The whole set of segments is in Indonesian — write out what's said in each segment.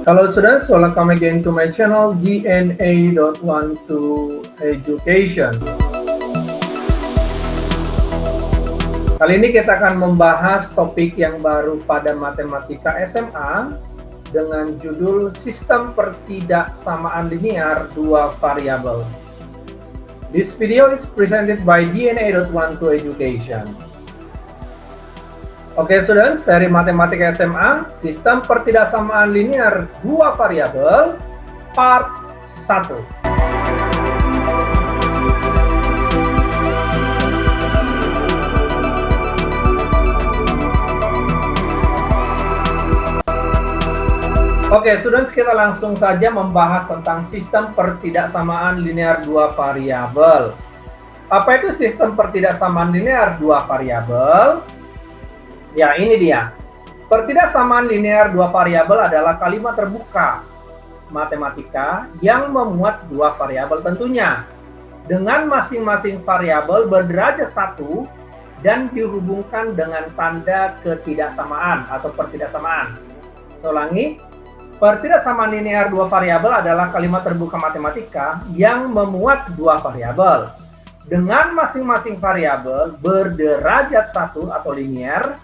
Hello students, welcome again to my channel DNA.12 Education. Kali ini kita akan membahas topik yang baru pada matematika SMA dengan judul Sistem Pertidaksamaan Linear Dua Variabel. This video is presented by DNA.12 Education. Oke students, seri matematika SMA, sistem pertidaksamaan linear dua variabel, part 1. Oke students, kita langsung saja membahas tentang sistem pertidaksamaan linear dua variabel. Apa itu sistem pertidaksamaan linear dua variabel? Ya, ini dia. Pertidaksamaan linear dua variabel adalah kalimat terbuka matematika yang memuat dua variabel tentunya, dengan masing-masing variabel berderajat 1 dan dihubungkan dengan tanda ketidaksamaan atau pertidaksamaan. Saya ulangi, pertidaksamaan linear dua variabel adalah kalimat terbuka matematika yang memuat dua variabel, dengan masing-masing variabel berderajat 1 atau linear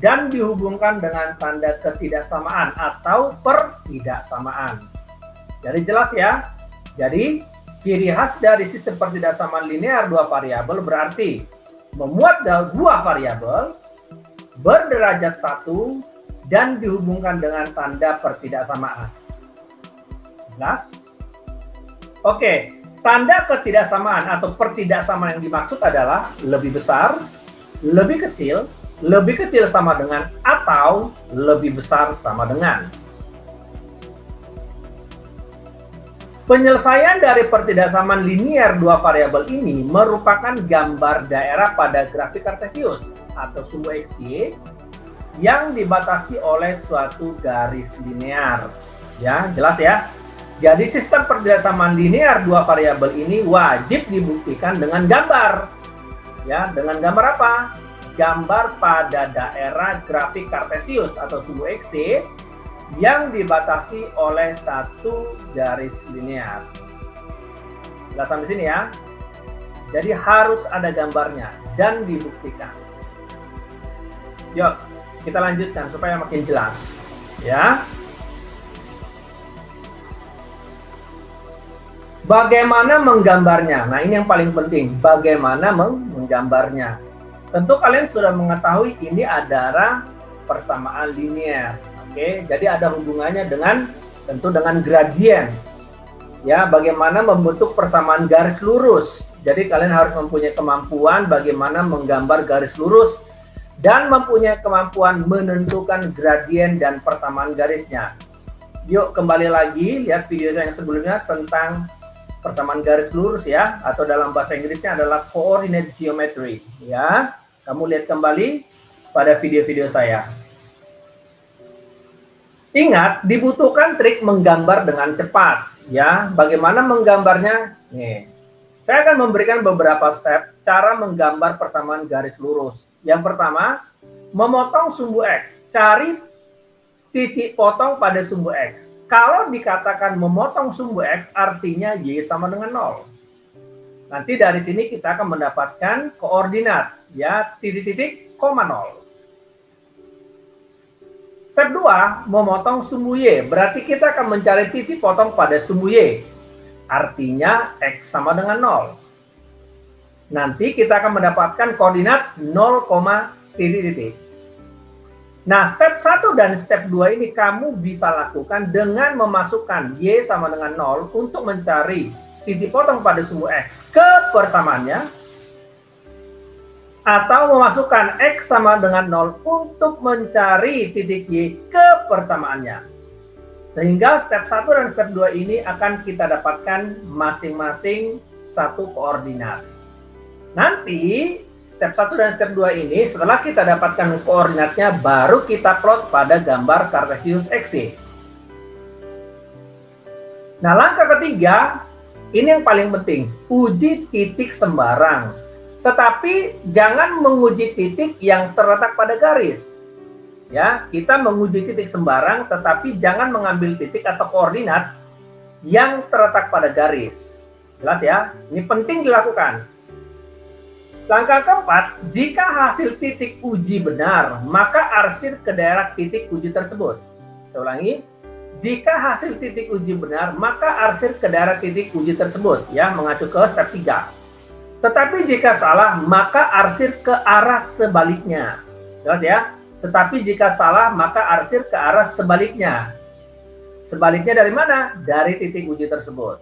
dan dihubungkan dengan tanda ketidaksamaan atau pertidaksamaan. Jadi jelas ya. Jadi ciri khas dari sistem pertidaksamaan linear dua variabel berarti memuat dua variabel berderajat 1 dan dihubungkan dengan tanda pertidaksamaan. Jelas? Oke, tanda ketidaksamaan atau pertidaksamaan yang dimaksud adalah lebih besar, lebih kecil sama dengan, atau lebih besar sama dengan. Penyelesaian dari pertidaksamaan linear dua variabel ini merupakan gambar daerah pada grafik Kartesius atau sumbu XY yang dibatasi oleh suatu garis linear. Ya, jelas ya. Jadi sistem pertidaksamaan linear dua variabel ini wajib dibuktikan dengan gambar. Ya, dengan gambar apa? Gambar pada daerah grafik Kartesius atau sumbu XY yang dibatasi oleh satu garis linear. Jelas sampai sini ya. Jadi harus ada gambarnya dan dibuktikan. Yuk, kita lanjutkan supaya makin jelas. Ya. Bagaimana menggambarnya? Nah, ini yang paling penting. Bagaimana menggambarnya? Tentu kalian sudah mengetahui ini adalah persamaan linear. Oke, jadi ada hubungannya dengan gradien. Ya, bagaimana membentuk persamaan garis lurus. Jadi kalian harus mempunyai kemampuan bagaimana menggambar garis lurus dan mempunyai kemampuan menentukan gradien dan persamaan garisnya. Yuk kembali lagi lihat video saya yang sebelumnya tentang persamaan garis lurus ya, atau dalam bahasa Inggrisnya adalah coordinate geometry ya. Kamu lihat kembali pada video-video saya. Ingat, dibutuhkan trik menggambar dengan cepat ya. Bagaimana menggambarnya? Nih. Saya akan memberikan beberapa step cara menggambar persamaan garis lurus. Yang pertama, memotong sumbu X. Cari titik potong pada sumbu X. Kalau dikatakan memotong sumbu X, artinya Y sama dengan 0. Nanti dari sini kita akan mendapatkan koordinat, ya, titik-titik, koma 0. Step 2, memotong sumbu Y. Berarti kita akan mencari titik potong pada sumbu Y. Artinya X sama dengan 0. Nanti kita akan mendapatkan koordinat 0, titik-titik. Nah, step 1 dan step 2 ini kamu bisa lakukan dengan memasukkan Y sama dengan 0 untuk mencari titik potong pada sumbu X ke persamaannya, atau memasukkan X sama dengan 0 untuk mencari titik Y ke persamaannya. Sehingga step 1 dan step 2 ini akan kita dapatkan masing-masing satu koordinat. Nanti step 1 dan step 2 ini setelah kita dapatkan koordinatnya baru kita plot pada gambar Kartesius XY. Nah, langkah ketiga, ini yang paling penting, uji titik sembarang. Tetapi jangan menguji titik yang terletak pada garis. Ya, kita menguji titik sembarang, tetapi jangan mengambil titik atau koordinat yang terletak pada garis. Jelas ya? Ini penting dilakukan. Langkah keempat, jika hasil titik uji benar, maka arsir ke daerah titik uji tersebut. Saya ulangi, jika hasil titik uji benar, maka arsir ke daerah titik uji tersebut, ya, mengacu ke step 3. Tetapi jika salah, maka arsir ke arah sebaliknya. Jelas ya? Tetapi jika salah, maka arsir ke arah sebaliknya. Sebaliknya dari mana? Dari titik uji tersebut.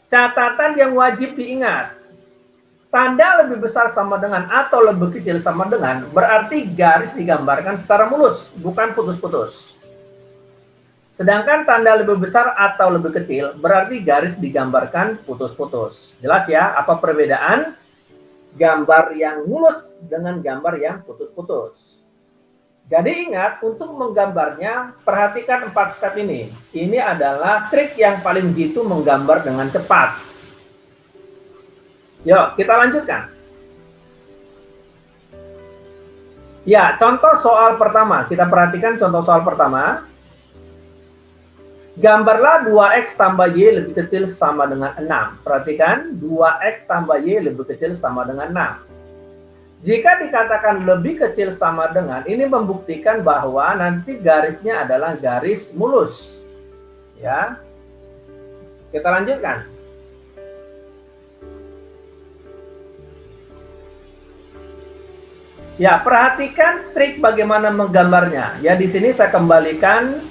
Catatan yang wajib diingat. Tanda lebih besar sama dengan atau lebih kecil sama dengan berarti garis digambarkan secara mulus, bukan putus-putus. Sedangkan tanda lebih besar atau lebih kecil berarti garis digambarkan putus-putus. Jelas ya apa perbedaan gambar yang mulus dengan gambar yang putus-putus. Jadi ingat, untuk menggambarnya perhatikan 4 step ini. Ini adalah trik yang paling jitu menggambar dengan cepat. Yuk kita lanjutkan. Ya, contoh soal pertama. Kita perhatikan contoh soal pertama. Gambarlah 2x tambah y lebih kecil sama dengan 6. Perhatikan, 2x tambah y lebih kecil sama dengan 6. Jika dikatakan lebih kecil sama dengan, ini membuktikan bahwa nanti garisnya adalah garis mulus. Ya. Kita lanjutkan. Ya, perhatikan trik bagaimana menggambarnya. Ya, di sini saya kembalikan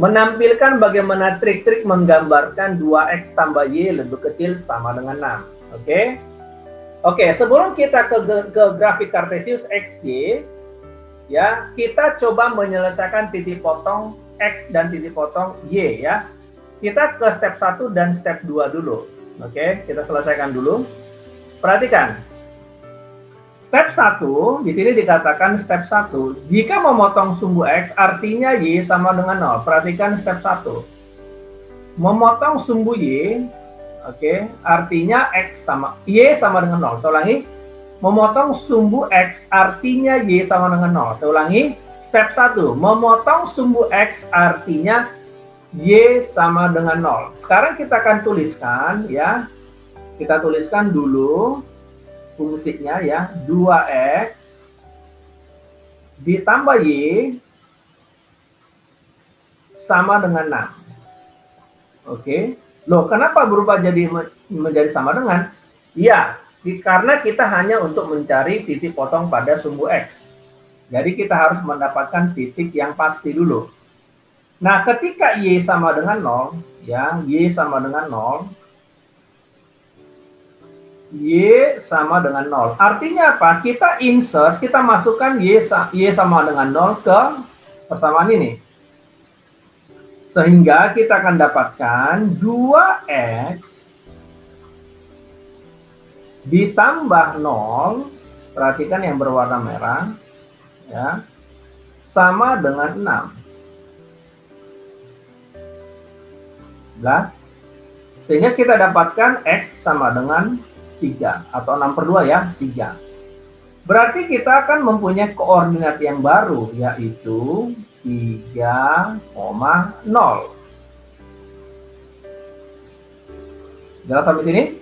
menampilkan bagaimana trik-trik menggambarkan 2x tambah y lebih kecil sama dengan 6. Oke? Oke, sebelum kita ke grafik Kartesius XY, ya, kita coba menyelesaikan titik potong X dan titik potong Y, ya. Kita ke step 1 dan step 2 dulu. Oke, kita selesaikan dulu. Perhatikan. Step 1, di sini dikatakan step 1, jika memotong sumbu X artinya Y sama dengan 0. Perhatikan step 1. Memotong sumbu Y, oke, artinya X sama Y sama dengan 0. Saya ulangi, memotong sumbu X artinya Y sama dengan 0. Saya ulangi, step 1, memotong sumbu X artinya Y sama dengan 0. Sekarang kita akan tuliskan, ya. Kita tuliskan dulu fungsinya, ya, 2x ditambah y sama dengan 6. Oke. Loh, kenapa berubah menjadi sama dengan? Iya, karena kita hanya untuk mencari titik potong pada sumbu x. Jadi kita harus mendapatkan titik yang pasti dulu. Nah, ketika y sama dengan 0, ya, y sama dengan 0, Y sama dengan 0. Artinya apa? Kita insert, kita masukkan Y sama dengan 0 ke persamaan ini. Sehingga kita akan dapatkan 2x ditambah 0, perhatikan yang berwarna merah, ya, sama dengan 6. Sehingga kita dapatkan X sama dengan 3 atau 6/2, ya, 3. Berarti kita akan mempunyai koordinat yang baru, yaitu 3,0. Jelas sampai sini?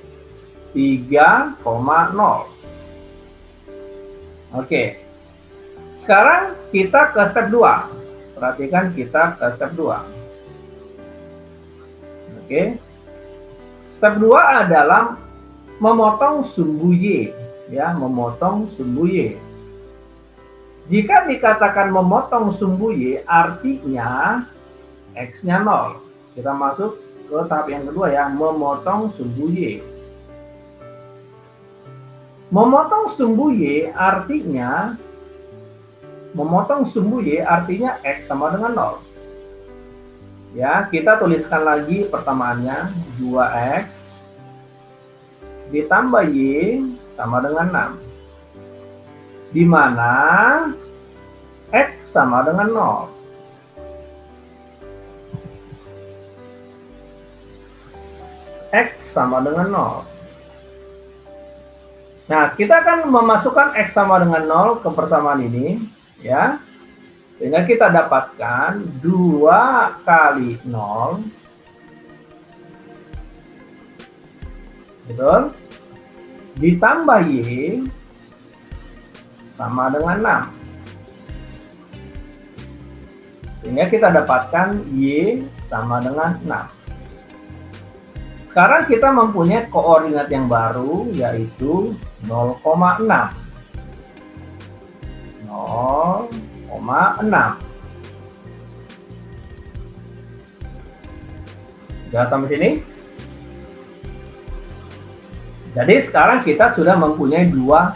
3,0. Oke. Sekarang kita ke step 2. Perhatikan kita ke step 2. Oke. Step 2 adalah memotong sumbu Y, ya, memotong sumbu Y. Jika dikatakan memotong sumbu Y, artinya X-nya 0. Kita masuk ke tahap yang kedua, ya, memotong sumbu Y. Memotong sumbu Y artinya X sama dengan 0. Ya, kita tuliskan lagi persamaannya, 2x ditambah Y sama dengan 6. Di mana X sama dengan 0. X sama dengan 0. Nah, kita akan memasukkan X sama dengan 0 ke persamaan ini, ya. Sehingga kita dapatkan 2 kali 0, betul? Ditambah Y sama dengan 6. Sehingga kita dapatkan Y sama dengan 6. Sekarang kita mempunyai koordinat yang baru, yaitu 0,6. 0,6. Sudah sampai sini? Jadi sekarang kita sudah mempunyai 2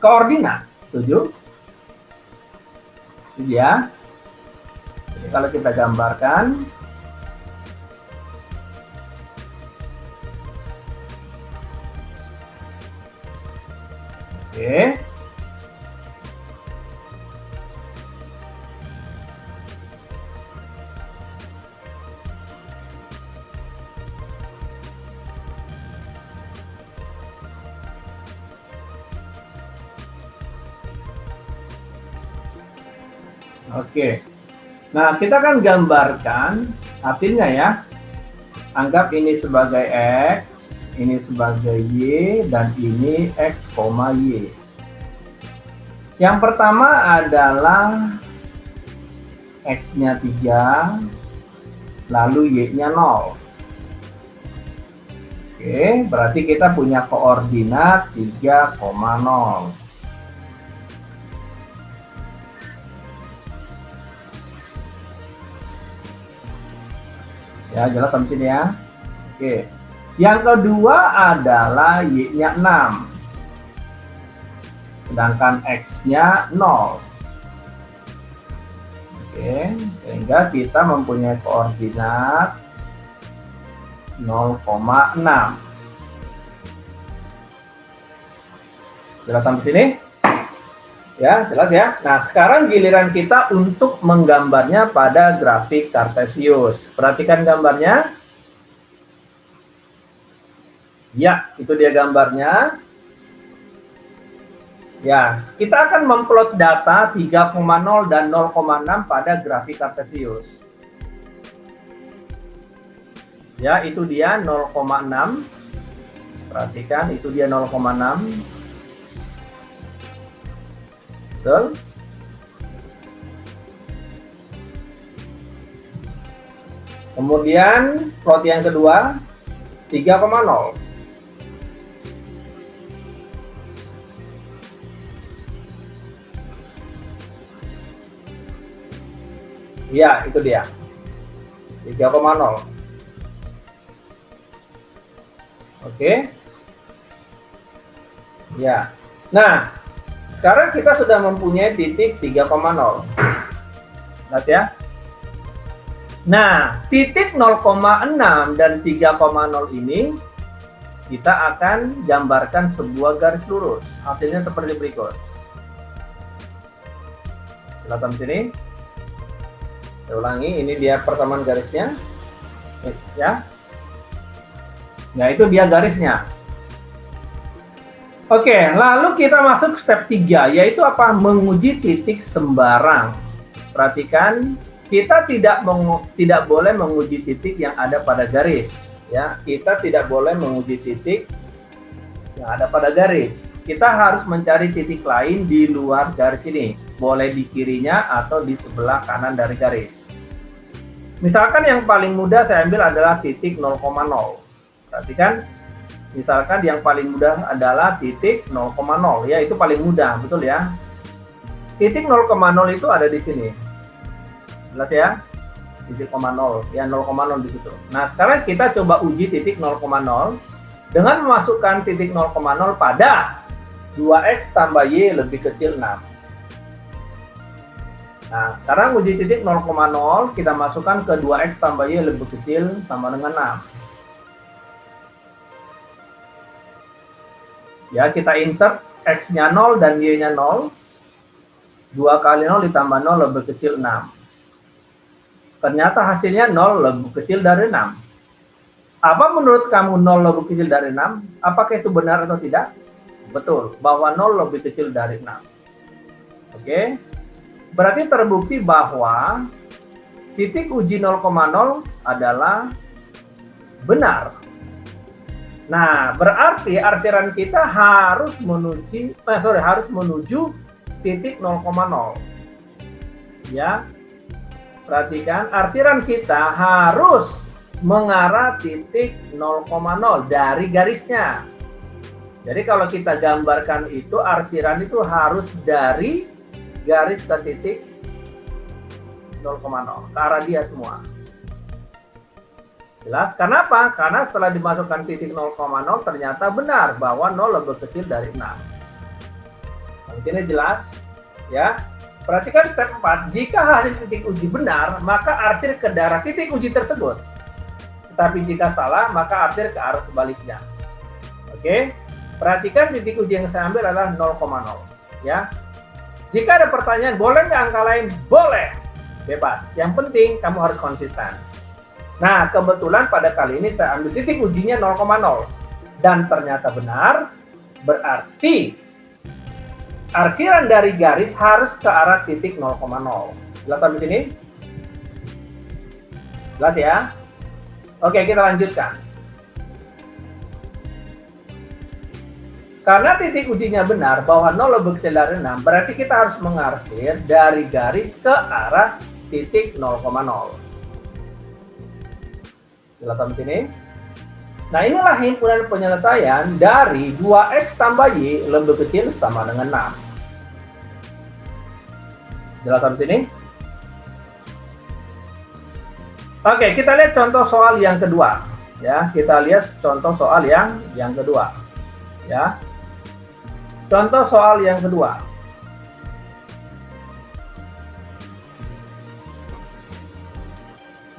koordinat. Setuju? Itu ya. Jadi kalau kita gambarkan, oke. Oke. Nah, kita akan gambarkan hasilnya ya. Anggap ini sebagai X, ini sebagai Y, dan ini X, Y. Yang pertama adalah X-nya 3, lalu Y-nya 0. Oke, berarti kita punya koordinat 3,0. Ya, jelas sampai sini ya. Oke. Yang kedua adalah Y-nya 6. Sedangkan X-nya 0. Oke, sehingga kita mempunyai koordinat 0,6. Jelas sampai sini? Ya, jelas ya. Nah, sekarang giliran kita untuk menggambarnya pada grafik Kartesius. Perhatikan gambarnya. Ya, itu dia gambarnya. Ya, kita akan memplot data 3,0 dan 0,6 pada grafik Kartesius. Ya, itu dia 0,6. Perhatikan, itu dia 0,6. Betul? Kemudian plot yang kedua 3,0. Ya, itu dia 3,0. Oke. Ya. Nah, sekarang kita sudah mempunyai titik 3,0. Lihat ya. Nah, titik 0,6 dan 3,0 ini kita akan gambarkan sebuah garis lurus. Hasilnya seperti berikut. Jelas sampai sini? Saya ulangi, ini dia persamaan garisnya. Ya. Nah, itu dia garisnya. Oke, lalu kita masuk step 3, yaitu apa? Menguji titik sembarang. Perhatikan, kita tidak boleh menguji titik yang ada pada garis. Ya, kita tidak boleh menguji titik yang ada pada garis. Kita harus mencari titik lain di luar garis ini. Boleh di kirinya atau di sebelah kanan dari garis. Misalkan yang paling mudah saya ambil adalah titik 0,0. Perhatikan. Misalkan yang paling mudah adalah titik 0,0, ya itu paling mudah, betul ya. Titik 0,0 itu ada di sini. Jelas ya? Titik 0,0, ya 0,0 di situ. Nah, sekarang kita coba uji titik 0,0 dengan memasukkan titik 0,0 pada 2x tambah y lebih kecil 6. Nah, sekarang uji titik 0,0 kita masukkan ke 2x tambah y lebih kecil sama dengan 6. Ya, kita insert X-nya 0 dan Y-nya 0. 2 kali 0 ditambah 0 lebih kecil 6. Ternyata hasilnya 0 lebih kecil dari 6. Apa menurut kamu 0 lebih kecil dari 6? Apakah itu benar atau tidak? Betul, bahwa 0 lebih kecil dari 6. Oke, berarti terbukti bahwa titik uji 0,0 adalah benar. Nah, berarti arsiran kita harus menuju titik 0,0. Ya, perhatikan, arsiran kita harus mengarah titik 0,0 dari garisnya. Jadi kalau kita gambarkan itu, arsiran itu harus dari garis ke titik 0,0, ke arah dia semua. Jelas? Kenapa? Karena setelah dimasukkan titik 0,0 ternyata benar bahwa 0 lebih kecil dari 6. Di sini jelas? Ya. Perhatikan step 4, jika hasil titik uji benar, maka arsir ke arah titik uji tersebut. Tetapi jika salah, maka arsir ke arah sebaliknya. Oke? Perhatikan titik uji yang saya ambil adalah 0,0. Ya. Jika ada pertanyaan, boleh nggak angka lain? Boleh. Bebas. Yang penting kamu harus konsisten. Nah, kebetulan pada kali ini saya ambil titik ujinya 0,0. Dan ternyata benar, berarti arsiran dari garis harus ke arah titik 0,0. Jelas sampai sini? Jelas ya? Oke, kita lanjutkan. Karena titik ujinya benar bahwa 0 lebih kecil dari 6, berarti kita harus mengarsir dari garis ke arah titik 0,0. Jelas sampai sini? Nah, inilah himpunan penyelesaian dari 2x tambah y lebih kecil sama dengan 6. Jelas sampai sini? Oke, kita lihat contoh soal yang kedua. Ya, kita lihat contoh soal yang kedua. Ya. Contoh soal yang kedua.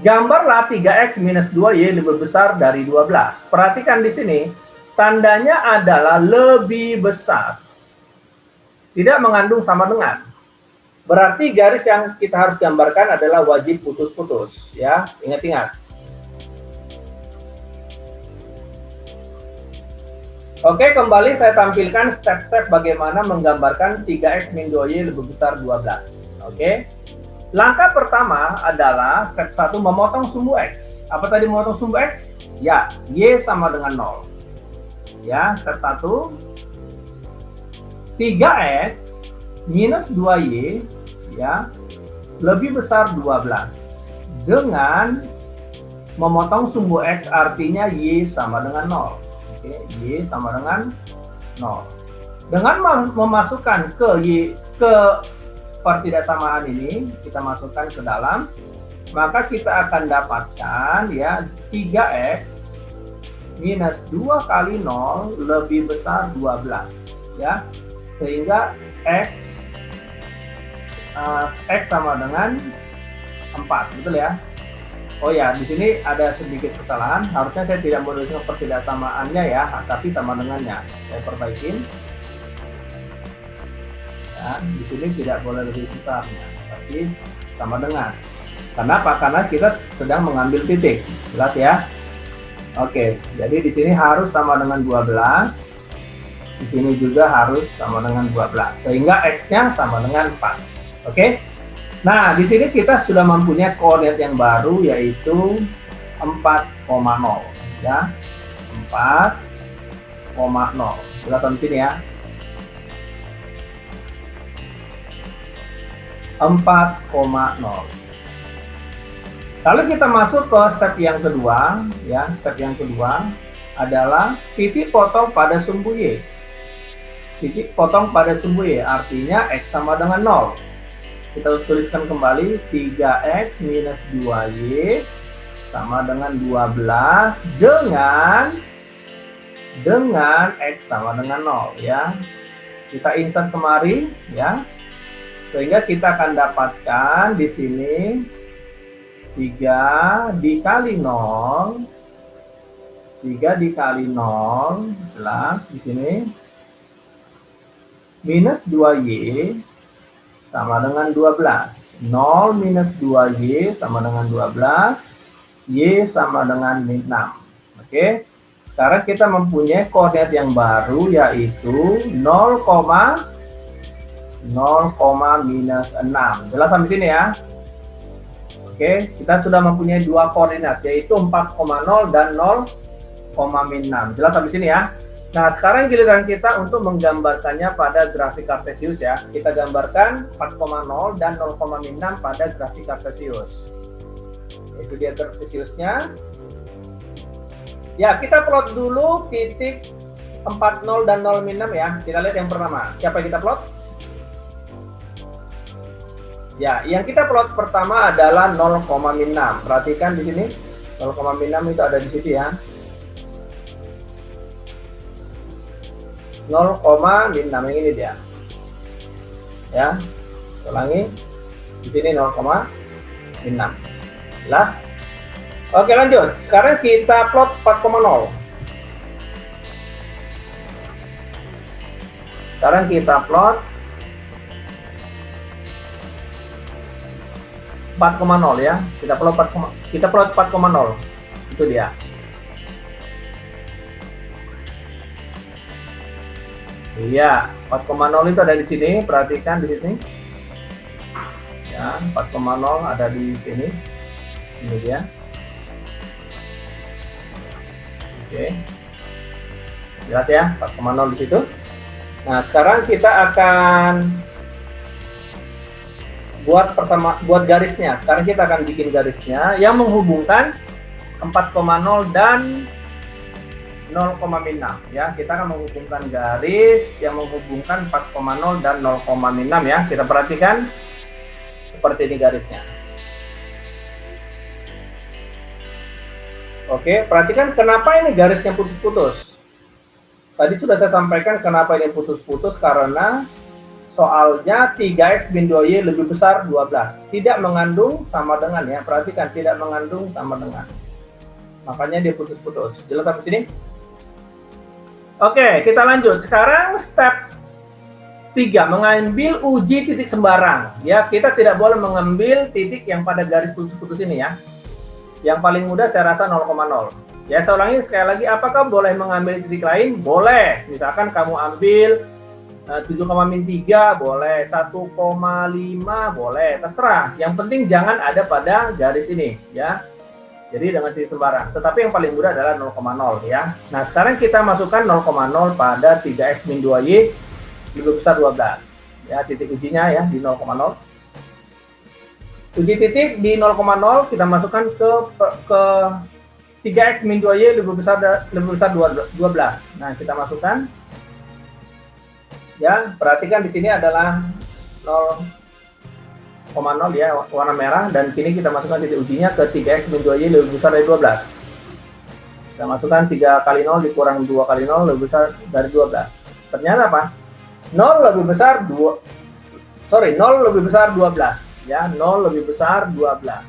Gambarlah 3x minus 2y lebih besar dari 12. Perhatikan di sini, tandanya adalah lebih besar. Tidak mengandung sama dengan. Berarti garis yang kita harus gambarkan adalah wajib putus-putus. Ya, ingat-ingat. Oke, kembali saya tampilkan step-step bagaimana menggambarkan 3x min 2y lebih besar 12. Oke. Langkah pertama adalah step 1 memotong sumbu x. Apa tadi memotong sumbu x? Ya, y sama dengan 0. Ya, step 1. 3x minus 2y ya lebih besar 12. Dengan memotong sumbu x artinya y sama dengan 0. Oke, y sama dengan 0. Dengan memasukkan ke pertidaksamaan ini, kita masukkan ke dalam, maka kita akan dapatkan ya 3x minus 2 kali 0 lebih besar 12 ya. Sehingga x sama dengan 4, betul ya? Oh ya, di sini ada sedikit kesalahan. Harusnya saya tidak menuliskan pertidaksamaannya ya, tapi sama dengannya. Saya perbaikin. Ya, di sini tidak boleh lebih besarnya, tapi sama dengan. Kenapa? Karena kita sedang mengambil titik. Jelas ya? Oke, jadi di sini harus sama dengan 12. Di sini juga harus sama dengan 12. Sehingga x-nya sama dengan 4. Oke? Nah, di sini kita sudah mempunyai koordinat yang baru yaitu 4,0 ya. 4,0. Jelas sampai sini ya. 4,0. Lalu kita masuk ke step yang kedua ya. Step yang kedua adalah titik potong pada sumbu y. Titik potong pada sumbu y artinya x sama dengan 0. Kita tuliskan kembali 3x minus 2y sama dengan 12 dengan x sama dengan 0 ya. Kita insert kemari ya. Sehingga kita akan dapatkan di sini 3 dikali 0. 3 dikali 0 jelas di sini minus 2y sama dengan 12. 0 minus 2y sama dengan 12. Y sama dengan 6. Oke. sekarang kita mempunyai koordinat yang baru, yaitu 0, minus 6. Jelas sampai sini ya? Oke, kita sudah mempunyai dua koordinat, yaitu 4,0 dan 0, min 6. Jelas sampai sini ya? Nah, sekarang giliran kita untuk menggambarkannya pada grafik kartesius ya. Kita gambarkan 4,0 dan 0, min 6 pada grafik kartesius. Itu dia kartesiusnya. Ya, kita plot dulu titik 40 dan 0, min 6 ya. Kita lihat yang pertama. Siapa yang kita plot? Ya, yang kita plot pertama adalah 0, min 6. Perhatikan di sini, 0, min 6 itu ada di situ ya. 0, min 6 yang ini dia. Ya, ulangi. Di sini 0, min 6. Jelas? Oke, lanjut. Sekarang kita plot 4,0. Sekarang kita plot 4,0 ya. Kita plot 4,0. Itu dia. Iya, 4,0 itu ada di sini. Perhatikan di sini. Ya, 4,0 ada di sini. Ini dia. Oke. Jelas ya, 4,0 di situ. Nah, sekarang kita akan buat garisnya. Sekarang kita akan bikin garisnya yang menghubungkan 4,0 dan 0, min 6 ya. Kita akan menghubungkan garis yang menghubungkan 4,0 dan 0, min 6 ya. Kita perhatikan seperti ini garisnya. Oke, perhatikan kenapa ini garisnya putus-putus. Tadi sudah saya sampaikan kenapa ini putus-putus, karena soalnya 3x min 2y lebih besar 12. Tidak mengandung sama dengan ya. Perhatikan, tidak mengandung sama dengan. Makanya dia putus-putus. Jelas sampai sini? Oke, kita lanjut. Sekarang step 3, mengambil uji titik sembarang. Ya, kita tidak boleh mengambil titik yang pada garis putus-putus ini ya. Yang paling mudah saya rasa 0,0. Ya, saya ulangi sekali lagi, apakah boleh mengambil titik lain? Boleh. Misalkan kamu ambil 7, min 3 boleh, 1,5 boleh, terserah. Yang penting jangan ada pada garis ini ya. Jadi dengan titik sembarang. Tetapi yang paling mudah adalah 0,0 ya. Nah, sekarang kita masukkan 0,0 pada 3x min 2y lebih besar 12. Ya, titik ujinya ya di 0,0. Uji titik di 0,0 kita masukkan ke 3x min 2y lebih besar 12. Nah, kita masukkan. Ya, perhatikan di sini adalah 0,0 ya, warna merah, dan kini kita masukkan titik ujinya ke 3x min 2y lebih besar dari 12. Kita masukkan 3 kali 0 dikurang 2 kali 0 lebih besar dari 12. Ternyata apa? 0 lebih besar 0 lebih besar 12 ya, 0 lebih besar 12.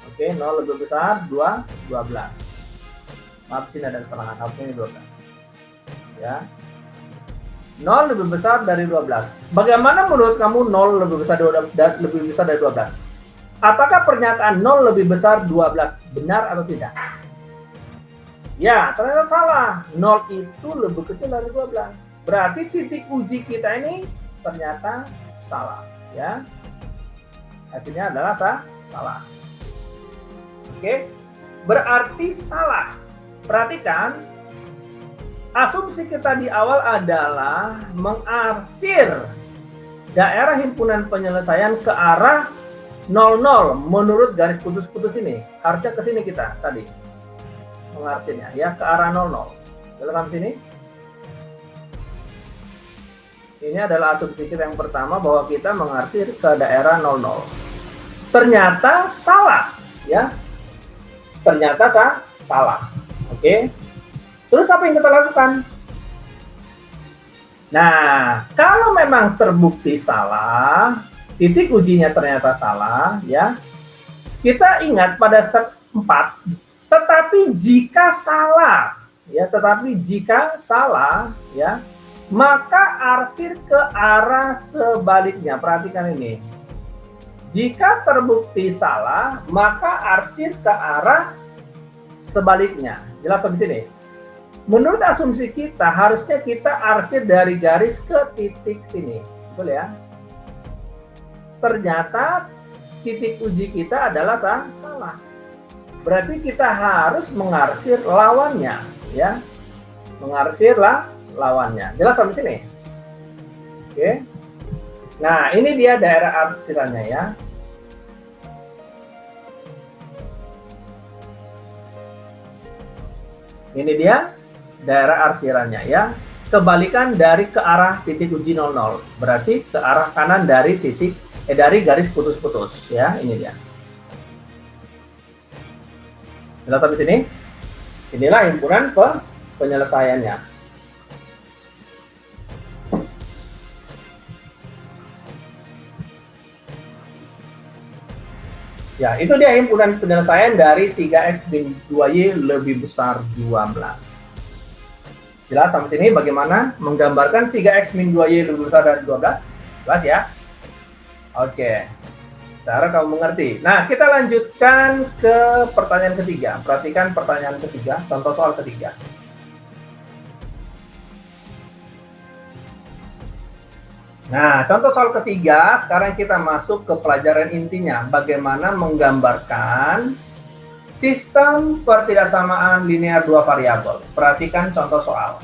Oke, 0 lebih besar 12. Maaf, sini ada kesalahan, harusnya 12. Ya. 0 lebih besar dari 12. Bagaimana menurut kamu 0 lebih besar dari 12? Apakah pernyataan 0 lebih besar 12 benar atau tidak? Ya, ternyata salah. 0 itu lebih kecil dari 12. Berarti titik uji kita ini ternyata salah, ya. Hasilnya adalah salah. Oke. Berarti salah. Perhatikan, asumsi kita di awal adalah mengarsir daerah himpunan penyelesaian ke arah 00 menurut garis putus-putus ini. Harusnya ke sini kita tadi mengarsirnya ya, ke arah 00. Dalam sini. Ini adalah asumsi kita yang pertama, bahwa kita mengarsir ke daerah 00. Ternyata salah ya. Ternyata salah. Oke. Terus apa yang kita lakukan? Nah, kalau memang terbukti salah, titik ujinya ternyata salah, ya. Kita ingat pada step 4, tetapi jika salah, ya, maka arsir ke arah sebaliknya. Perhatikan ini. Jika terbukti salah, maka arsir ke arah sebaliknya. Jelas sampai sini? Menurut asumsi kita, harusnya kita arsir dari garis ke titik sini. Betul ya? Ternyata titik uji kita adalah salah. Berarti kita harus mengarsir lawannya, ya. Mengarsir lawannya. Jelas sampai sini? Oke. Nah, ini dia daerah arsirannya ya. Ini dia daerah arsirannya ya. Kebalikan dari ke arah titik uji 00. Berarti ke arah kanan dari dari garis putus-putus ya. Ini dia. Jelas sampai sini? Inilah himpunan penyelesaiannya. Ya, itu dia himpunan penyelesaian dari 3x min 2y lebih besar 12. Jelas sampai sini bagaimana menggambarkan 3x min 2y lebih besar dari 12? Jelas ya? Oke. Sekarang kamu mengerti. Nah, kita lanjutkan ke pertanyaan ketiga. Perhatikan pertanyaan ketiga, contoh soal ketiga. Nah, contoh soal ketiga, sekarang kita masuk ke pelajaran intinya. Bagaimana menggambarkan sistem pertidaksamaan linear dua variabel. Perhatikan contoh soal.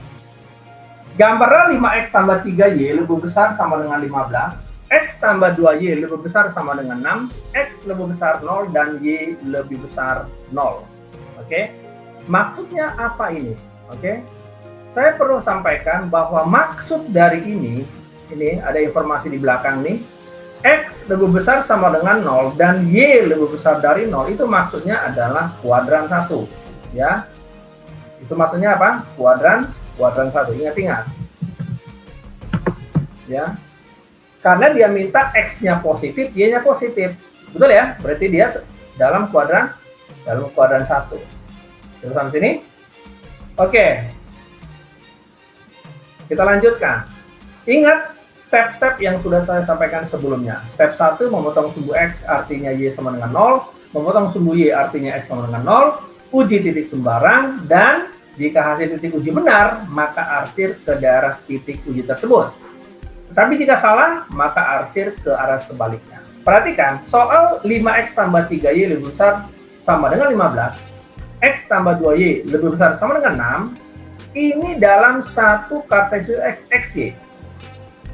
Gambarlah 5x tambah 3y lebih besar sama dengan 15. X tambah 2y lebih besar sama dengan 6, X lebih besar 0, dan Y lebih besar 0. Oke, maksudnya apa ini? Oke, saya perlu sampaikan bahwa maksud dari ini ada informasi di belakang nih, X lebih besar sama dengan 0 dan Y lebih besar dari 0, itu maksudnya adalah kuadran 1. Ya, itu maksudnya apa? Kuadran 1, ingat-ingat. Ya, karena dia minta X-nya positif, Y-nya positif. Betul ya? Berarti dia dalam kuadran 1. Terus sampai sini? Oke. Kita lanjutkan. Ingat step-step yang sudah saya sampaikan sebelumnya. Step 1, memotong sumbu X artinya Y sama dengan 0. Memotong sumbu Y artinya X sama dengan 0. Uji titik sembarang. Dan jika hasil titik uji benar, maka arsir ke daerah titik uji tersebut. Tapi jika salah, maka arsir ke arah sebaliknya. Perhatikan, soal 5x tambah 3y lebih besar sama dengan 15, x tambah 2y lebih besar sama dengan 6, ini dalam satu kartesius xy.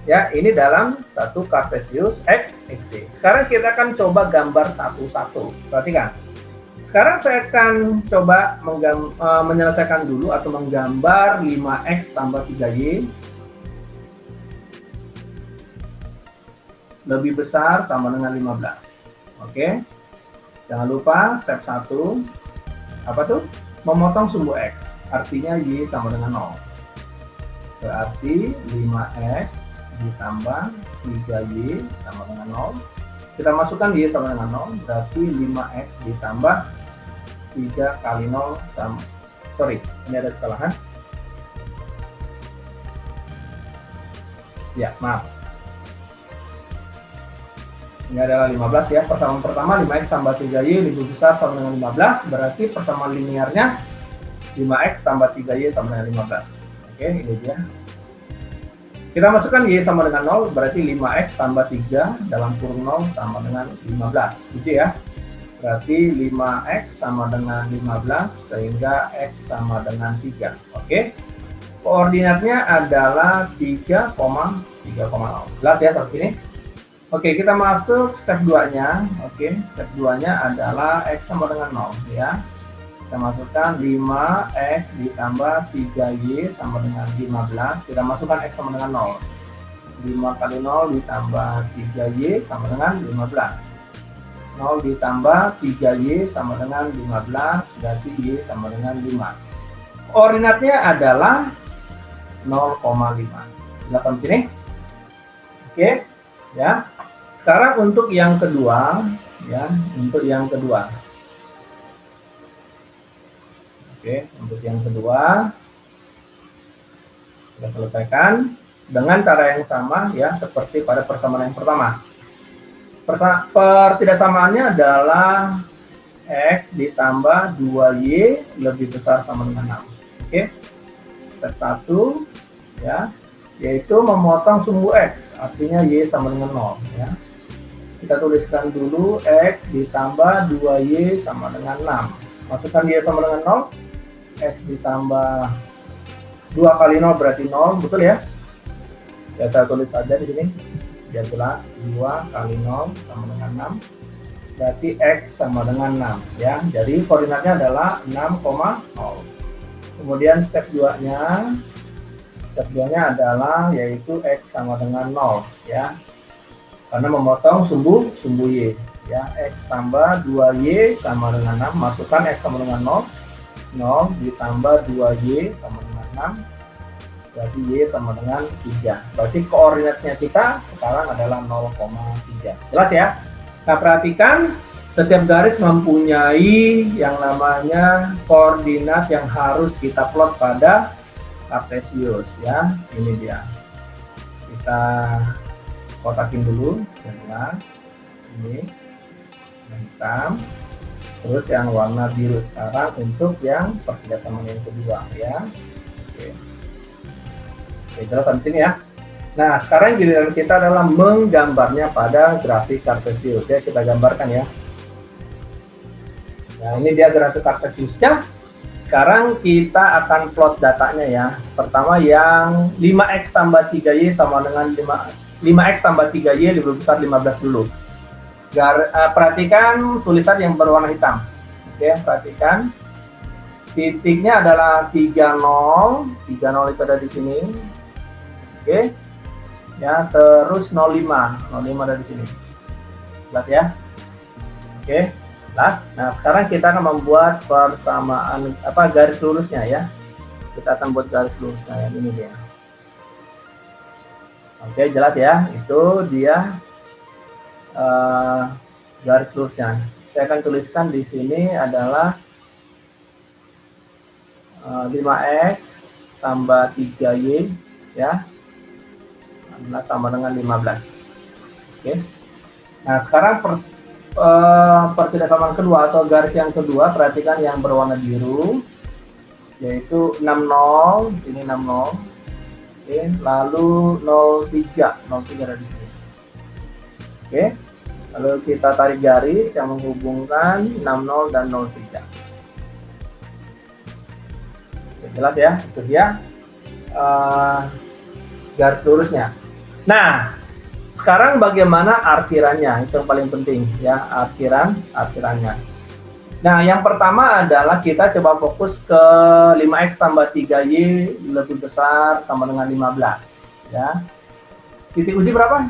Ya, ini dalam satu kartesius xy. Sekarang kita akan coba gambar satu-satu. Perhatikan. Sekarang saya akan coba menyelesaikan dulu atau menggambar 5x tambah 3y lebih besar sama dengan 15. Oke. Jangan lupa step 1. Apa tuh? Memotong sumbu X. Artinya Y sama dengan 0. Berarti 5X ditambah 3Y sama dengan 0. Kita masukkan Y sama dengan 0. Berarti 5X ditambah 3 kali 0 sama... Sorry, ini ada kesalahan. Ya, maaf. Ini adalah 15 ya. Persamaan pertama 5x tambah 3y lebih besar sama dengan 15. Berarti persamaan linearnya 5x tambah 3y sama dengan 15. Oke, ini dia. Kita masukkan y sama dengan 0. Berarti 5x tambah 3 dalam kurung 0 sama dengan 15. Gitu ya. Berarti 5x sama dengan 15 sehingga x sama dengan 3. Oke. Koordinatnya adalah 3,0. Jelas ya seperti ini. Oke, kita masuk step 2-nya. Oke, step 2-nya adalah X sama dengan 0 ya. Kita masukkan 5X ditambah 3Y sama dengan 15. Kita masukkan X sama dengan 0. 5 kali 0 ditambah 3Y sama dengan 15. 0 ditambah 3Y sama dengan 15, berarti Y sama dengan 5. Koordinatnya adalah 0,5. Jelas sampai sini? Oke, ya. Sekarang untuk yang kedua, ya, untuk yang kedua. Oke, untuk yang kedua kita selesaikan dengan cara yang sama ya, seperti pada persamaan yang pertama. Pertidaksamaannya adalah X ditambah 2Y lebih besar sama dengan 6. Oke. Step 1 ya, yaitu memotong sumbu X, artinya Y sama dengan 0 ya. Kita tuliskan dulu X ditambah 2Y sama dengan 6. Masukkan Y sama dengan 0, X ditambah 2 kali 0 berarti 0, betul ya? Ya, saya tulis saja di sini biar jelas. 2 kali 0 sama dengan 6, berarti X sama dengan 6 ya. Jadi koordinatnya adalah 6,0. Kemudian step 2-nya adalah yaitu X sama dengan 0 ya, karena memotong sumbu Y ya. X tambah 2Y sama dengan 6, masukkan X sama dengan 0 ditambah 2Y sama dengan 6, berarti Y sama dengan 3. Berarti koordinatnya kita sekarang adalah 0,3. Jelas ya? Nah, perhatikan setiap garis mempunyai yang namanya koordinat yang harus kita plot pada Kartesius ya. Ini dia. Kita kotakin dulu dengan ini yang hitam, terus yang warna biru sekarang untuk yang pertidasamaan yang kedua ya. Oke, jelas sampai sini ya. Nah, sekarang giliran kita adalah menggambarnya pada grafik Kartesius ya. Kita gambarkan ya. Nah, ini dia grafik Kartesiusnya. Sekarang kita akan plot datanya ya. Pertama yang 5x tambah 3y sama dengan 5x tambah 3y lebih besar 15 dulu. Perhatikan tulisan yang berwarna hitam. Oke, perhatikan. Titiknya adalah 30. 30 itu ada di sini. Oke. Ya, terus 05. 05 ada di sini. Jelas ya? Oke. Nah, sekarang kita akan membuat persamaan garis lurusnya ya. Kita akan buat garis lurusnya yang ini dia. Oke, jelas ya. Itu dia garis lurusnya. Saya akan tuliskan di sini adalah 5x tambah 3y ya. 16 sama dengan 15. Oke. Nah, sekarang pertidasamaan kedua atau garis yang kedua, perhatikan yang berwarna biru yaitu 60, ini 60. Oke, lalu 03 ada di sini. Oke. Lalu kita tarik garis yang menghubungkan 60 dan 03. Oke, jelas ya, itu dia garis lurusnya. Nah, sekarang bagaimana arsirannya? Itu yang paling penting ya, arsirannya. Nah, yang pertama adalah kita coba fokus ke 5x tambah 3y lebih besar sama dengan 15 ya. Titik uji berapa?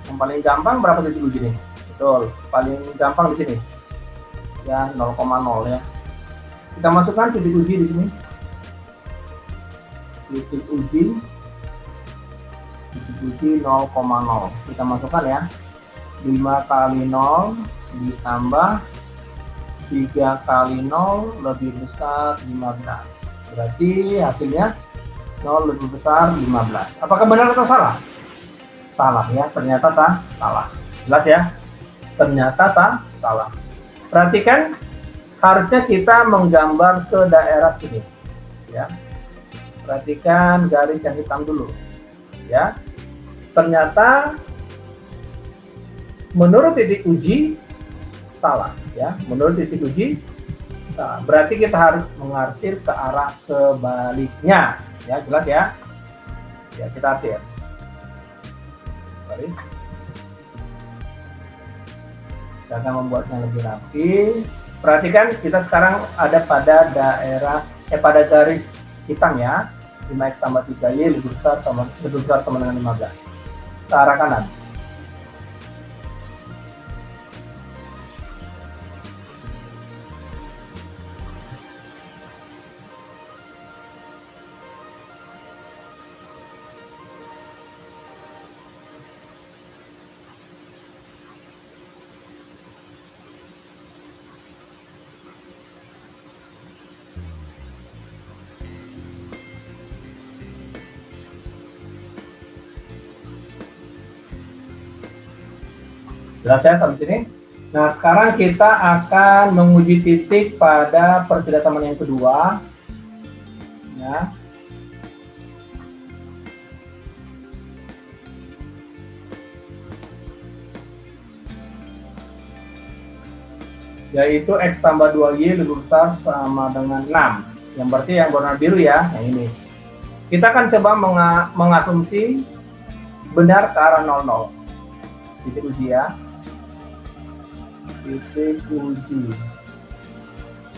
Yang paling gampang berapa titik uji nih? Betul, paling gampang di sini. Ya, 0,0 ya. Kita masukkan titik uji di sini. Titik uji 0,0. Kita masukkan ya. 5 kali 0 ditambah 3 kali 0 lebih besar 15. Berarti hasilnya 0 lebih besar 15. Apakah benar atau salah? Salah ya, ternyata salah. Jelas ya? Ternyata salah. Perhatikan, harusnya kita menggambar ke daerah sini. Ya. Perhatikan garis yang hitam dulu. Ya. Ternyata menurut titik uji salah ya, menurut titik uji salah. Berarti kita harus mengarsir ke arah sebaliknya ya. Jelas ya? Ya, kita arsir. Sorry. Kita akan membuatnya lebih rapi. Perhatikan, kita sekarang ada pada daerah pada garis hitam ya. 5x tambah 3y lebih besar sama dengan 15. Ke arah kanan. Jelas ya sampai sini? Nah, sekarang kita akan menguji titik pada pertidasamaan yang kedua. Ya. yaitu X tambah 2Y lebih besar sama dengan 6. Yang berarti yang warna biru ya, yang ini. Kita akan coba mengasumsi benar ke arah 00. Titik uji ya. Titik uji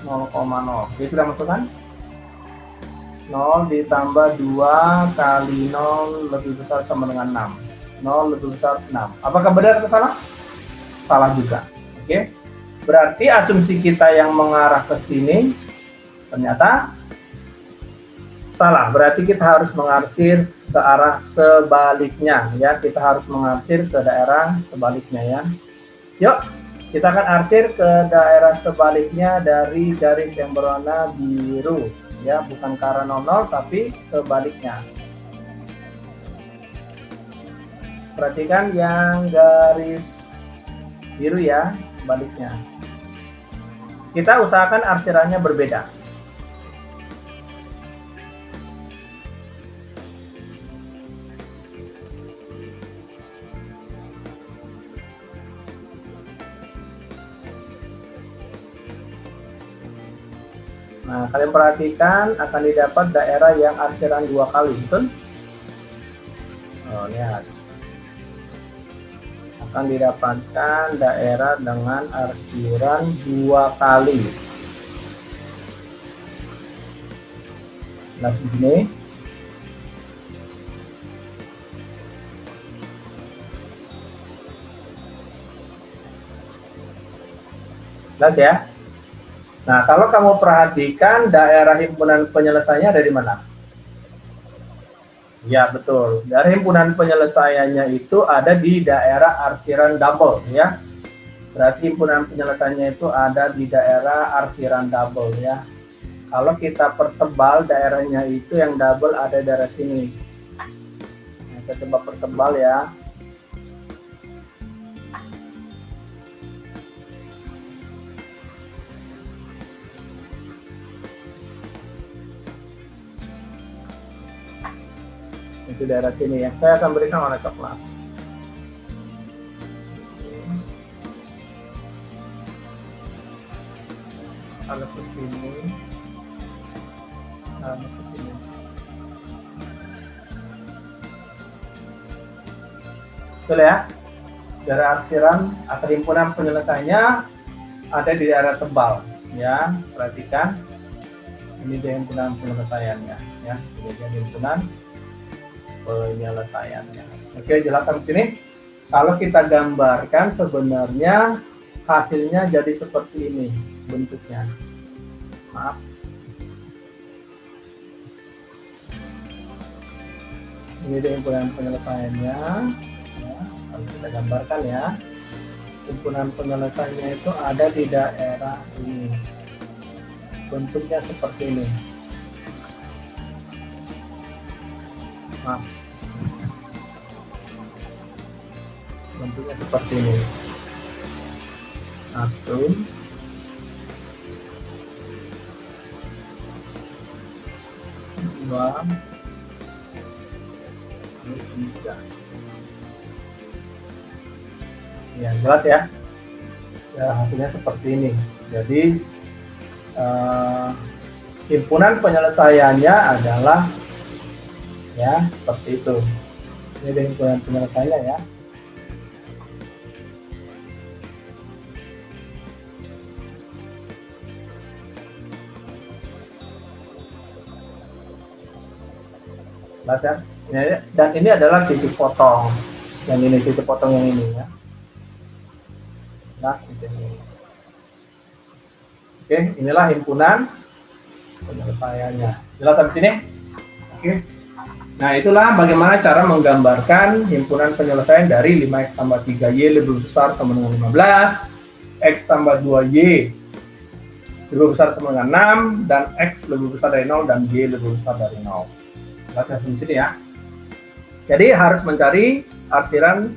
0,0. Jadi sudah masukkan 0 ditambah 2 kali 0 lebih besar sama dengan 6. 0 lebih besar 6. Apakah benar atau salah? Salah juga. Oke. Berarti asumsi kita yang mengarah ke sini ternyata salah. Berarti kita harus mengarsir ke arah sebaliknya ya. Kita harus mengarsir ke daerah sebaliknya ya. Yuk, kita akan arsir ke daerah sebaliknya dari garis yang berwarna biru ya, bukan ke arah 00 tapi sebaliknya. Perhatikan yang garis biru ya, sebaliknya. Kita usahakan arsirannya berbeda. Nah, kalian perhatikan akan didapat daerah yang arsiran 2 kali, betul? Oh, lihat. Akan didapatkan daerah dengan arsiran 2 kali. Nah, di sini. Jelas ya? Nah, kalau kamu perhatikan daerah himpunan penyelesaiannya ada di mana? Ya, betul. Daerah himpunan penyelesaiannya itu ada di daerah arsiran double ya. Berarti himpunan penyelesaiannya itu ada di daerah arsiran double ya. Kalau kita pertebal daerahnya itu yang double ada di daerah sini. Nah, kita coba pertebal ya. Itu daerah sini ya. Saya akan berikan warna coklat. Kalau ke sini, kalau ke sini. Betul ya. Daerah arsiran atau himpunan penyelesaiannya ada di daerah tebal ya. Perhatikan. Ini dia himpunan penyelesaiannya ya. Ini dia himpunan penyelesaiannya. Oke, jelas sampai sini. Kalau kita gambarkan sebenarnya hasilnya jadi seperti ini bentuknya. Maaf. Ini dia himpunan penyelesaiannya. Ya, kalau kita gambarkan ya, himpunan penyelesaiannya itu ada di daerah ini. Bentuknya seperti ini. Maaf. Bentuknya seperti ini. 1, 2, 3. Ya, jelas ya. Ya, hasilnya seperti ini. Jadi himpunan penyelesaiannya adalah ya seperti itu. Ini himpunan penyelesaiannya ya. Jelas ya. Dan ini adalah titik potong. Yang ini titik potong yang ini ya. Nah, ini. Oke, inilah himpunan penyelesaiannya. Jelas sampai sini? Oke. Nah, itulah bagaimana cara menggambarkan himpunan penyelesaian dari 5x tambah 3y lebih besar sama dengan 15, x tambah 2y lebih besar sama dengan 6, dan x lebih besar dari 0 dan y lebih besar dari 0. Jelas sampai sini ya. Jadi harus mencari arsiran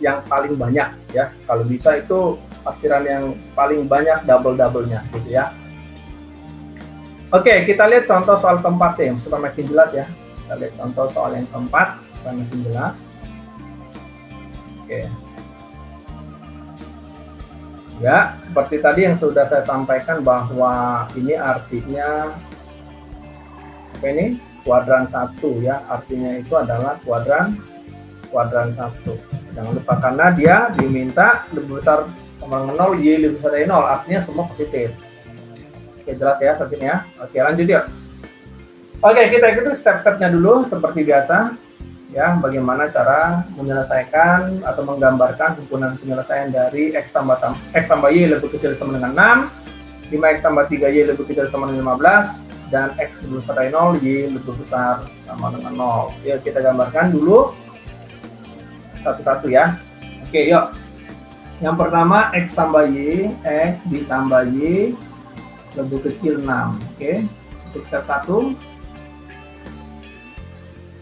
yang paling banyak ya. Kalau bisa itu arsiran yang paling banyak double-doublenya gitu ya. Oke, kita lihat contoh soal keempat ya, supaya makin jelas ya. Kita lihat contoh soal yang keempat supaya makin jelas. Oke. Ya, seperti tadi yang sudah saya sampaikan bahwa ini artinya apa ini? Kuadran 1 ya. Artinya itu adalah kuadran 1. Jangan lupa karena dia diminta lebih besar sama dengan 0, Y lebih besar dari 0, artinya semua positif. Oke, jelas ya sepertinya. Oke, lanjut yuk. Oke, kita ikuti step-stepnya dulu seperti biasa. Ya, bagaimana cara menyelesaikan atau menggambarkan himpunan penyelesaian dari X tambah Y lebih kecil sama dengan 6, 5X tambah 3Y lebih kecil sama dengan 15, dan X lebih besar dari 0, Y lebih besar sama dengan 0. Yuk kita gambarkan dulu satu-satu ya. Oke, yuk. Yang pertama X tambah Y, X ditambah Y lebih kecil 6. Oke, untuk step 1.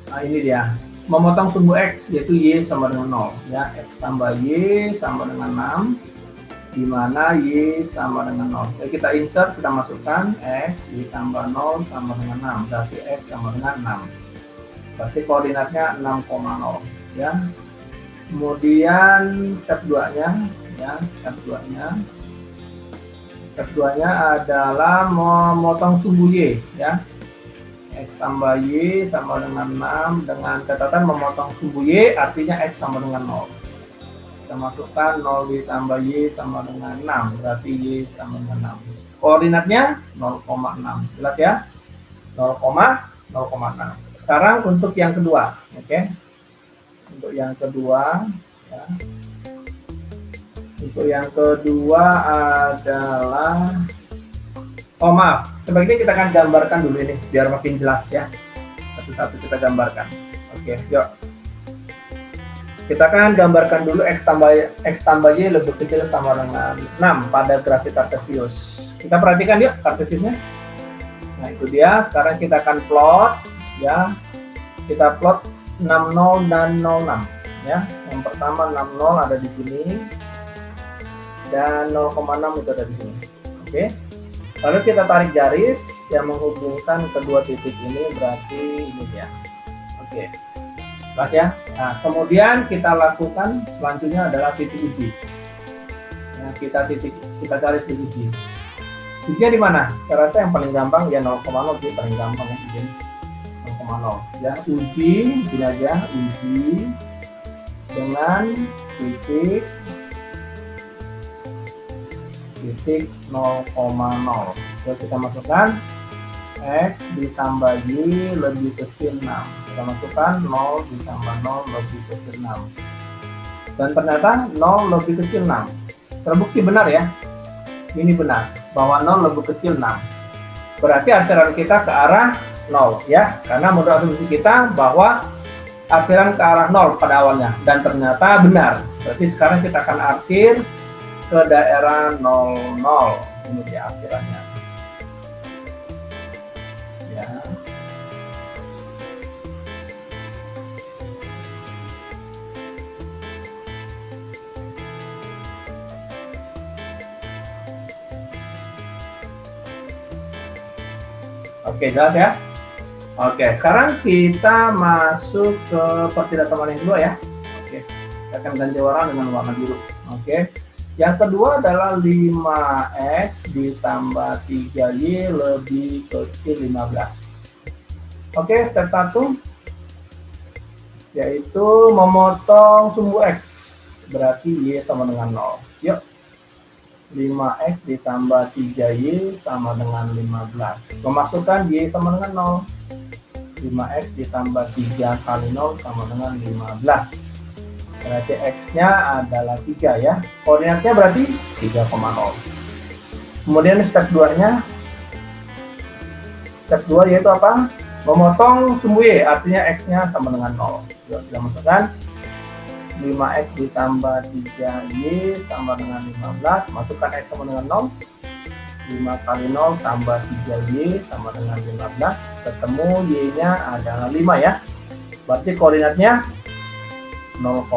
Nah, ini dia. Memotong sumbu X, yaitu Y sama dengan 0. Ya, X tambah Y sama dengan 6, di mana Y sama dengan 0. Jadi kita insert, kita masukkan X ditambah 0 sama dengan 6. Berarti X sama dengan 6. Berarti koordinatnya 6,0. Ya. Kemudian step 2-nya, ya, step 2-nya adalah memotong sumbu Y, ya. X tambah Y sama dengan 6 dengan catatan memotong sumbu Y, artinya X sama dengan 0. Kita masukkan 0 ditambah Y sama dengan 6, berarti Y sama dengan 6. Koordinatnya 0,6. Jelas ya? 0,6. Sekarang untuk yang kedua, oke? Untuk yang kedua, ya. Untuk yang kedua adalah, oh maaf, sebaiknya kita akan gambarkan dulu ini biar makin jelas ya. Satu-satu kita gambarkan. Oke, yuk. Kita akan gambarkan dulu X tambah Y lebih kecil sama dengan 6 pada grafik Cartesius. Kita perhatikan yuk Cartesiusnya. Nah, itu dia. Sekarang kita akan plot ya. Kita plot 60 dan 06 ya. Yang pertama 60 ada di sini dan 0,6 itu ada di sini. Oke. Lalu kita tarik garis yang menghubungkan kedua titik ini, berarti ini dia. Oke. Jelas ya. Nah, kemudian kita lakukan selanjutnya adalah titik uji. Nah, kita cari titik uji. Ujinya di mana? Saya rasa yang paling gampang ya 0,0 sih, paling gampang ya uji 0,0. Ya, uji, ini aja uji dengan titik 0,0. Jadi kita masukkan X ditambah Y lebih kecil 6. Kita masukkan 0 ditambah 0 lebih kecil 6. Dan ternyata 0 lebih kecil 6. Terbukti benar ya. Ini benar bahwa 0 lebih kecil 6. Berarti arsiran kita ke arah 0 ya. Karena menurut asumsi kita bahwa arsiran ke arah 0 pada awalnya, dan ternyata benar. Berarti sekarang kita akan arsir ke daerah 00. Ini dia arsirannya. Ya. Oke, jelas ya. Oke, sekarang kita masuk ke pertidaksamaan yang kedua ya. Oke, kita akan ganti warna dengan warna biru. Oke, yang kedua adalah 5X ditambah 3Y lebih kecil 15. Oke, step 1 yaitu memotong sumbu X, berarti Y sama dengan 0. Yuk, 5X ditambah 3Y sama dengan 15. Memasukkan Y sama dengan 0. 5X ditambah 3 kali 0 sama dengan 15. Berarti X-nya adalah 3 ya. Koordinatnya berarti 3,0. Kemudian step 2-nya. Step 2 yaitu apa? Memotong sumbu Y, artinya X-nya sama dengan 0. Yuk, kita masukkan 5X ditambah 3Y sama dengan 15. Masukkan X sama dengan 0. 5 kali 0 tambah 3Y sama dengan 15. Ketemu Y-nya adalah 5 ya. Berarti koordinatnya 0,5.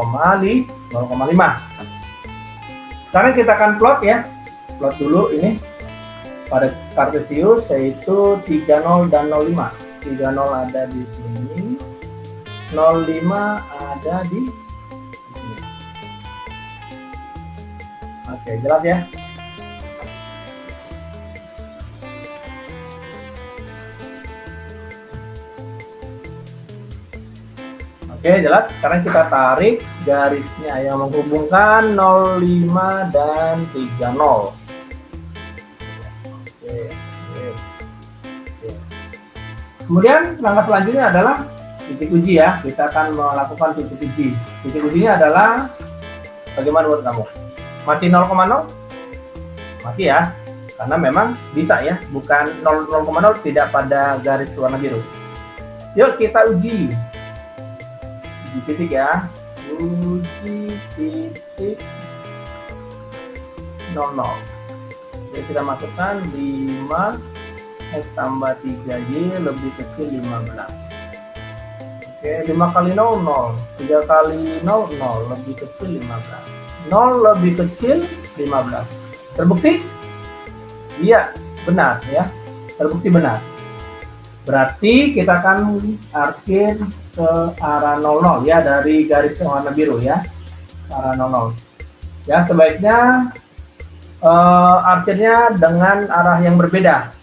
Sekarang kita akan plot ya. Plot dulu ini pada Cartesius, yaitu 30 dan 05. 30 ada di sini, 05 ada di sini. Oke, jelas ya? Oke, jelas. Sekarang kita tarik garisnya yang menghubungkan 05 dan 30. Oke. Kemudian langkah selanjutnya adalah titik uji ya. Kita akan melakukan titik uji. Titik ujinya adalah bagaimana menurut kamu? Masih 0,0? Masih ya. Karena memang bisa ya, bukan 0,0 tidak pada garis warna biru. Yuk kita uji. Uji titik ya. Uji titik 00. Jadi kita masukkan 5 X tambah 3Y lebih kecil 15. Oke, 5 kali 0, 0. 3 kali 0, 0. Lebih kecil 15. 0 lebih kecil 15. Terbukti? Iya, benar ya. Terbukti benar. Berarti kita akan arsir ke arah 00 ya, dari garis yang warna biru ya. Ke arah 00. Ya, sebaiknya arsirnya dengan arah yang berbeda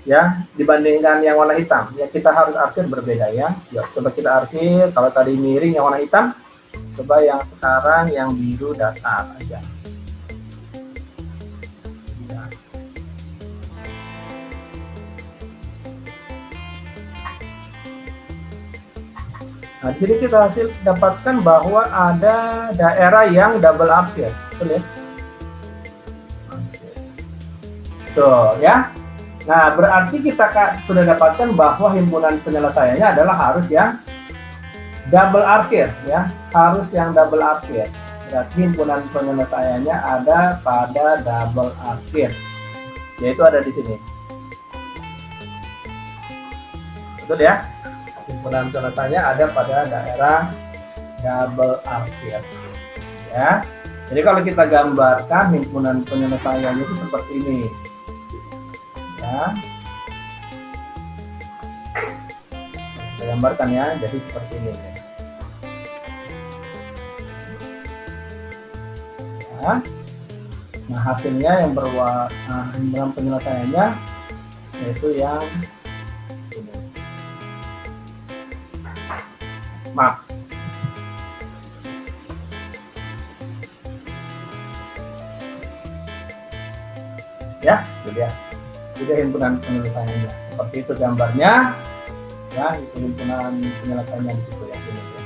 ya, dibandingkan yang warna hitam ya. Kita harus arsir berbeda ya. Yuk, coba kita arsir. Kalau tadi miring yang warna hitam, coba yang sekarang yang biru datar aja ya. Nah, jadi kita hasil dapatkan bahwa ada daerah yang double arsir, betul ya? Tuh ya. Nah, berarti kita sudah dapatkan bahwa himpunan penyelesaiannya adalah harus yang double arsir ya, harus yang double arsir. Berarti himpunan penyelesaiannya ada pada double arsir, yaitu ada di sini. Betul ya? Himpunan penyelesaiannya ada pada daerah double arsir ya. Jadi kalau kita gambarkan himpunan penyelesaiannya itu seperti ini ya. Kita gambarkan ya, jadi seperti ini ya. Nah, hasilnya yang berwarna himpunan penyelesaiannya yaitu yang ini. Maaf. Ya, itu dia. Itu himpunan penyelesaiannya. Seperti itu gambarnya. Ya, itu himpunan penyelesaiannya di situ ya. Ini ya.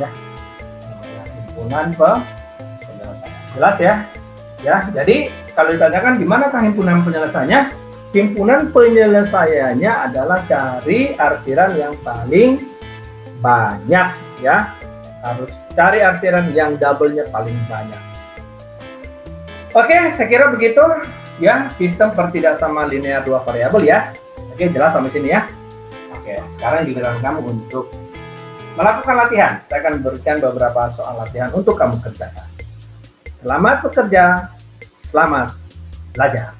Ya. Himpunan penyelesaian. Jelas ya? Ya, jadi kalau ditanyakan di manakah himpunan penyelesaiannya? Himpunan penyelesaiannya adalah cari arsiran yang paling banyak ya. Harus cari arsiran yang double-nya paling banyak. Oke, saya kira begitu ya, sistem pertidaksamaan linear dua variabel ya. Oke, jelas sampai sini ya. Oke, sekarang giliran kamu untuk melakukan latihan. Saya akan berikan beberapa soal latihan untuk kamu kerjakan. Selamat bekerja, selamat belajar.